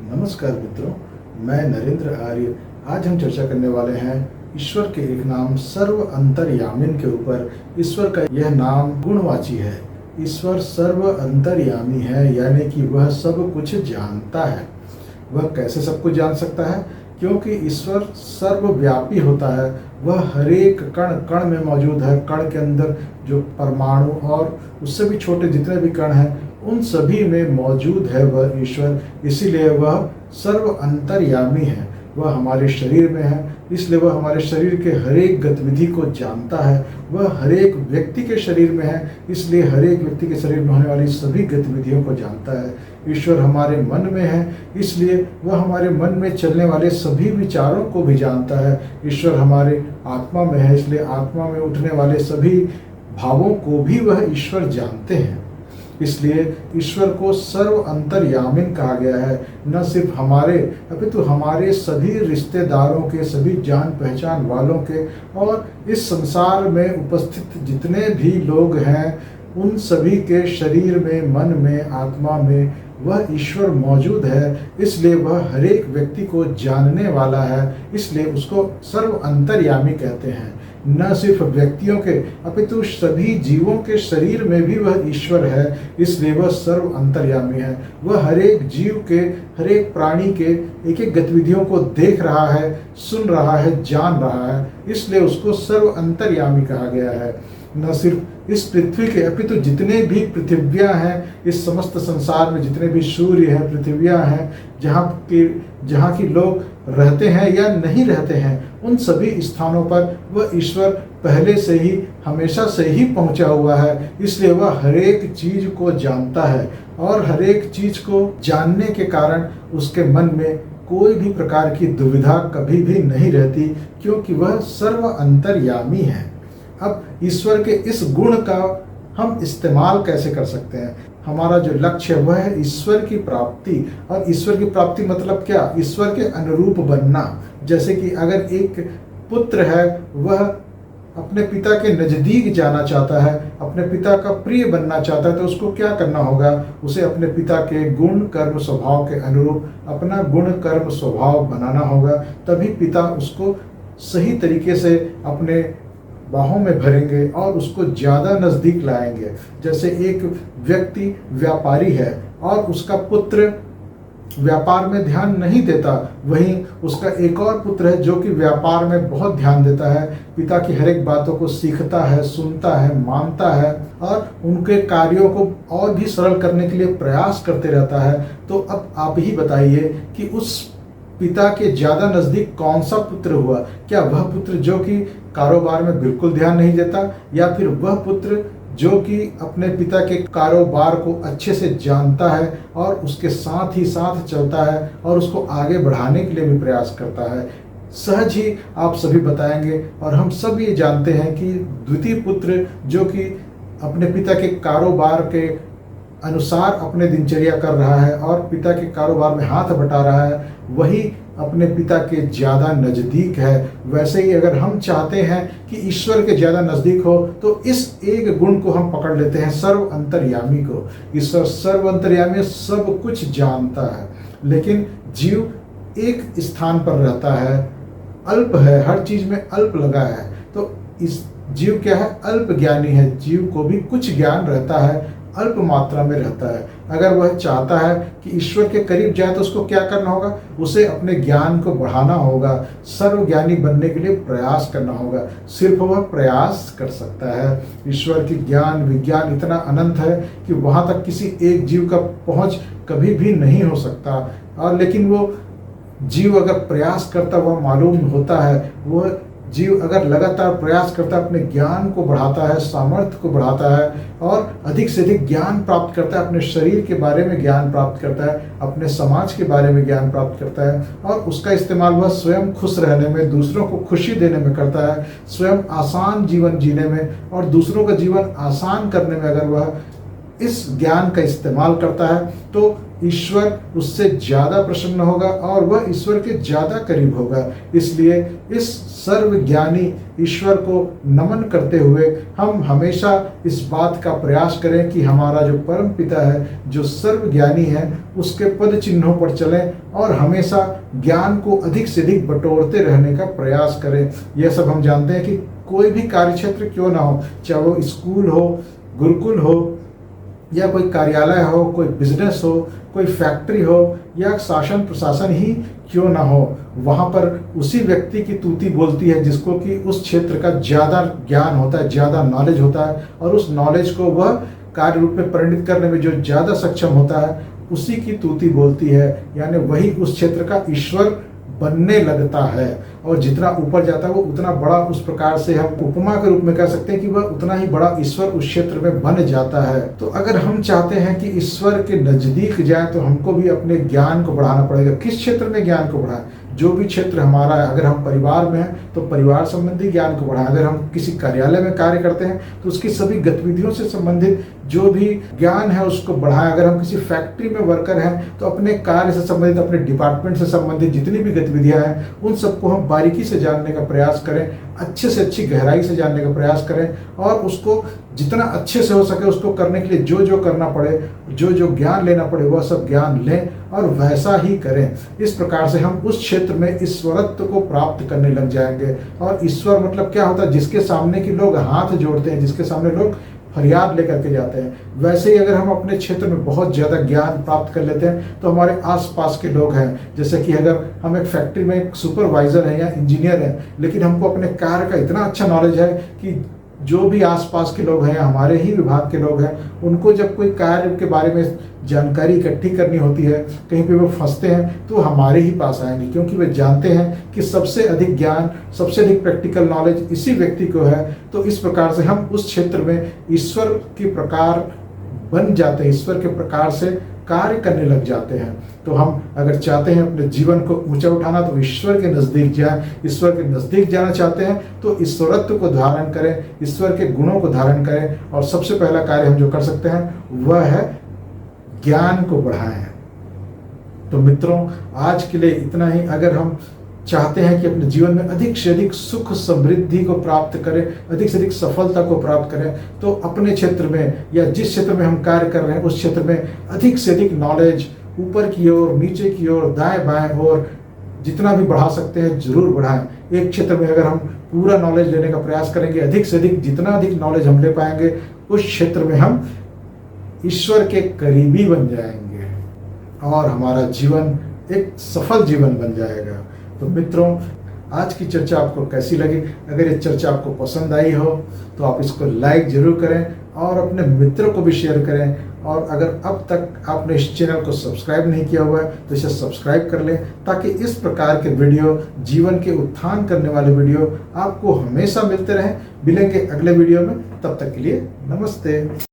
नमस्कार मित्रों, मैं नरेंद्र आर्य। आज हम चर्चा करने वाले हैं ईश्वर के एक नाम सर्व अंतर्यामिन के ऊपर। ईश्वर का यह नाम गुणवाची है। ईश्वर सर्व अंतर्यामी है, यानी कि वह सब कुछ जानता है। वह कैसे सब कुछ जान सकता है? क्योंकि ईश्वर सर्वव्यापी होता है। वह हर एक कण कण में मौजूद है। कण के अंदर जो परमाणु और उससे भी छोटे जितने भी कण हैं, उन सभी में मौजूद है वह ईश्वर। इसीलिए वह सर्व अंतर्यामी है। वह हमारे शरीर में है, इसलिए वह हमारे शरीर के हर एक गतिविधि को जानता है। वह हर एक व्यक्ति के शरीर में है, इसलिए हर एक व्यक्ति के शरीर में होने वाली सभी गतिविधियों को जानता है। ईश्वर हमारे मन में है, इसलिए वह हमारे मन में चलने वाले सभी विचारों को भी जानता है। ईश्वर हमारे आत्मा में है, इसलिए आत्मा में उठने वाले सभी भावों को भी वह ईश्वर जानते हैं। इसलिए ईश्वर को सर्व अंतर्यामिन कहा गया है। न सिर्फ हमारे अपितु हमारे सभी रिश्तेदारों के, सभी जान पहचान वालों के और इस संसार में उपस्थित जितने भी लोग हैं, उन सभी के शरीर में, मन में, आत्मा में वह ईश्वर मौजूद है। इसलिए वह हर एक व्यक्ति को जानने वाला है, इसलिए उसको सर्व अंतर्यामी कहते हैं। न सिर्फ व्यक्तियों के अपितु सभी जीवों के शरीर में भी वह ईश्वर है, इसलिए वह सर्व अंतर्यामी है। वह हर एक जीव के, हर एक प्राणी के एक एक गतिविधियों को देख रहा है, सुन रहा है, जान रहा है, इसलिए उसको सर्व अंतर्यामी कहा गया है। न सिर्फ इस पृथ्वी के अपितु जितने भी पृथिवियाँ हैं, इस समस्त संसार में जितने भी सूर्य हैं, पृथिवियाँ हैं, जहाँ की लोग रहते हैं या नहीं रहते हैं, उन सभी स्थानों पर वह ईश्वर पहले से ही, हमेशा से ही पहुंचा हुआ है। इसलिए वह हर एक चीज को जानता है और हर एक चीज को जानने के कारण उसके मन में कोई भी प्रकार की दुविधा कभी भी नहीं रहती, क्योंकि वह सर्व अंतर्यामी है। अब ईश्वर के इस गुण का हम इस्तेमाल कैसे कर सकते हैं? हमारा जो लक्ष्य है वह है ईश्वर की प्राप्ति। और ईश्वर की प्राप्ति मतलब क्या? ईश्वर के अनुरूप बनना। जैसे कि अगर एक पुत्र है, वह अपने पिता के नज़दीक जाना चाहता है, अपने पिता का प्रिय बनना चाहता है, तो उसको क्या करना होगा? उसे अपने पिता के गुण कर्म स्वभाव के अनुरूप अपना गुण कर्म स्वभाव बनाना होगा। तभी पिता उसको सही तरीके से अपने बाहों में भरेंगे और उसको ज़्यादा नज़दीक लाएंगे। जैसे एक व्यक्ति व्यापारी है और उसका पुत्र व्यापार में ध्यान नहीं देता, वहीं उसका एक और पुत्र है जो कि व्यापार में बहुत ध्यान देता है, पिता की हर एक बातों को सीखता है, सुनता है, मानता है और उनके कार्यों को और भी सरल करने के लिए प्रयास करते रहता है। तो अब आप ही बताइए कि उस पिता के ज़्यादा नज़दीक कौन सा पुत्र हुआ? क्या वह पुत्र जो कि कारोबार में बिल्कुल ध्यान नहीं देता, या फिर वह पुत्र जो कि अपने पिता के कारोबार को अच्छे से जानता है और उसके साथ ही साथ चलता है और उसको आगे बढ़ाने के लिए भी प्रयास करता है? सहज ही आप सभी बताएंगे और हम सब ये जानते हैं कि द्वितीय पुत्र जो कि अपने पिता के कारोबार के अनुसार अपने दिनचर्या कर रहा है और पिता के कारोबार में हाथ बटा रहा है, वही अपने पिता के ज़्यादा नज़दीक है। वैसे ही अगर हम चाहते हैं कि ईश्वर के ज़्यादा नज़दीक हो, तो इस एक गुण को हम पकड़ लेते हैं, सर्व अंतर्यामी को। ईश्वर सर्व अंतर्यामी, सब कुछ जानता है, लेकिन जीव एक स्थान पर रहता है, अल्प है, हर चीज़ में अल्प लगा है। तो इस जीव क्या है? अल्प ज्ञानी है। जीव को भी कुछ ज्ञान रहता है, अल्प मात्रा में रहता है। अगर वह चाहता है कि ईश्वर के करीब जाए तो उसको क्या करना होगा? उसे अपने ज्ञान को बढ़ाना होगा, सर्वज्ञानी बनने के लिए प्रयास करना होगा। सिर्फ वह प्रयास कर सकता है। ईश्वर की ज्ञान विज्ञान इतना अनंत है कि वहाँ तक किसी एक जीव का पहुँच कभी भी नहीं हो सकता। और लेकिन वो जीव अगर प्रयास करता, वह मालूम होता है, वह जीव अगर लगातार प्रयास करता है, अपने ज्ञान को बढ़ाता है, सामर्थ्य को बढ़ाता है और अधिक से अधिक ज्ञान प्राप्त करता है, अपने शरीर के बारे में ज्ञान प्राप्त करता है, अपने समाज के बारे में ज्ञान प्राप्त करता है और उसका इस्तेमाल वह स्वयं खुश रहने में, दूसरों को खुशी देने में करता है, स्वयं आसान जीवन जीने में और दूसरों का जीवन आसान करने में अगर वह इस ज्ञान का इस्तेमाल करता है, तो ईश्वर उससे ज़्यादा प्रसन्न होगा और वह ईश्वर के ज़्यादा करीब होगा। इसलिए इस सर्वज्ञानी ईश्वर को नमन करते हुए हम हमेशा इस बात का प्रयास करें कि हमारा जो परम पिता है, जो सर्वज्ञानी है, उसके पद चिन्हों पर चलें और हमेशा ज्ञान को अधिक से अधिक बटोरते रहने का प्रयास करें। यह सब हम जानते हैं कि कोई भी कार्यक्षेत्र क्यों ना हो, चाहे वो स्कूल हो, गुरुकुल हो, या कोई कार्यालय हो, कोई बिजनेस हो, कोई फैक्ट्री हो, या शासन प्रशासन ही क्यों ना हो, वहाँ पर उसी व्यक्ति की तूती बोलती है जिसको कि उस क्षेत्र का ज़्यादा ज्ञान होता है, ज़्यादा नॉलेज होता है, और उस नॉलेज को वह कार्य रूप में परिणित करने में जो ज़्यादा सक्षम होता है, उसी की तूती बोलती है। यानी वही उस क्षेत्र का ईश्वर बनने लगता है, और जितना ऊपर जाता है वो उतना बड़ा, उस प्रकार से हम उपमा के रूप में कह सकते हैं कि वह उतना ही बड़ा ईश्वर उस क्षेत्र में बन जाता है। तो अगर हम चाहते हैं कि ईश्वर के नजदीक जाएं तो हमको भी अपने ज्ञान को बढ़ाना पड़ेगा। किस क्षेत्र में ज्ञान को बढ़ाएं? जो भी क्षेत्र हमारा है, अगर हम परिवार में हैं तो परिवार संबंधी ज्ञान को बढ़ाएं, अगर हम किसी कार्यालय में कार्य करते हैं तो उसकी सभी गतिविधियों से संबंधित जो भी ज्ञान है उसको बढ़ाएं, अगर हम किसी फैक्ट्री में वर्कर हैं तो अपने कार्य से संबंधित, अपने डिपार्टमेंट से संबंधित जितनी भी गतिविधियां हैं उन सबको हम बारीकी से जानने का प्रयास करें, अच्छे से अच्छी गहराई से जानने का प्रयास करें, और उसको जितना अच्छे से हो सके उसको करने के लिए जो जो करना पड़े, जो जो ज्ञान लेना पड़े, वह सब ज्ञान लें और वैसा ही करें। इस प्रकार से हम उस क्षेत्र में ईश्वरत्व को प्राप्त करने लग जाएंगे। और ईश्वर मतलब क्या होता है? जिसके सामने कि लोग हाथ जोड़ते हैं, जिसके सामने लोग फरियाद लेकर के जाते हैं। वैसे ही अगर हम अपने क्षेत्र में बहुत ज़्यादा ज्ञान प्राप्त कर लेते हैं तो हमारे आसपास के लोग हैं, जैसे कि अगर हम एक फैक्ट्री में एक सुपरवाइजर हैं या इंजीनियर हैं, लेकिन हमको अपने कार्य का इतना अच्छा नॉलेज है कि जो भी आसपास के लोग हैं, हमारे ही विभाग के लोग हैं, उनको जब कोई कार्य के बारे में जानकारी इकट्ठी करनी होती है, कहीं पे वो फंसते हैं तो हमारे ही पास आएंगे, क्योंकि वे जानते हैं कि सबसे अधिक ज्ञान, सबसे अधिक प्रैक्टिकल नॉलेज इसी व्यक्ति को है। तो इस प्रकार से हम उस क्षेत्र में ईश्वर के प्रकार बन जाते हैं, ईश्वर के प्रकार से कार्य करने लग जाते हैं। तो हम अगर चाहते हैं अपने जीवन को ऊंचा उठाना तो ईश्वर के नज़दीक जाएं। ईश्वर के नज़दीक जाना चाहते हैं तो ईश्वरत्व को धारण करें, ईश्वर के गुणों को धारण करें, और सबसे पहला कार्य हम जो कर सकते हैं वह है ज्ञान को बढ़ाएं। तो मित्रों, आज के लिए इतना ही। अगर हम चाहते हैं कि अपने जीवन में अधिक से अधिक सुख समृद्धि को प्राप्त करें, अधिक से अधिक सफलता को प्राप्त करें, तो अपने क्षेत्र में या जिस क्षेत्र में हम कार्य कर रहे हैं उस क्षेत्र में अधिक से अधिक नॉलेज ऊपर की ओर, नीचे की ओर, दाएं बाएं और जितना भी बढ़ा सकते हैं जरूर बढ़ाएं। एक क्षेत्र में अगर हम पूरा नॉलेज लेने का प्रयास करेंगे, अधिक से अधिक जितना अधिक नॉलेज हम ले पाएंगे उस क्षेत्र में हम ईश्वर के करीबी बन जाएंगे और हमारा जीवन एक सफल जीवन बन जाएगा। तो मित्रों, आज की चर्चा आपको कैसी लगी? अगर ये चर्चा आपको पसंद आई हो तो आप इसको लाइक जरूर करें और अपने मित्रों को भी शेयर करें। और अगर अब तक आपने इस चैनल को सब्सक्राइब नहीं किया हुआ है तो इसे सब्सक्राइब कर लें, ताकि इस प्रकार के वीडियो, जीवन के उत्थान करने वाले वीडियो आपको हमेशा मिलते रहें। मिलेंगे अगले वीडियो में, तब तक के लिए नमस्ते।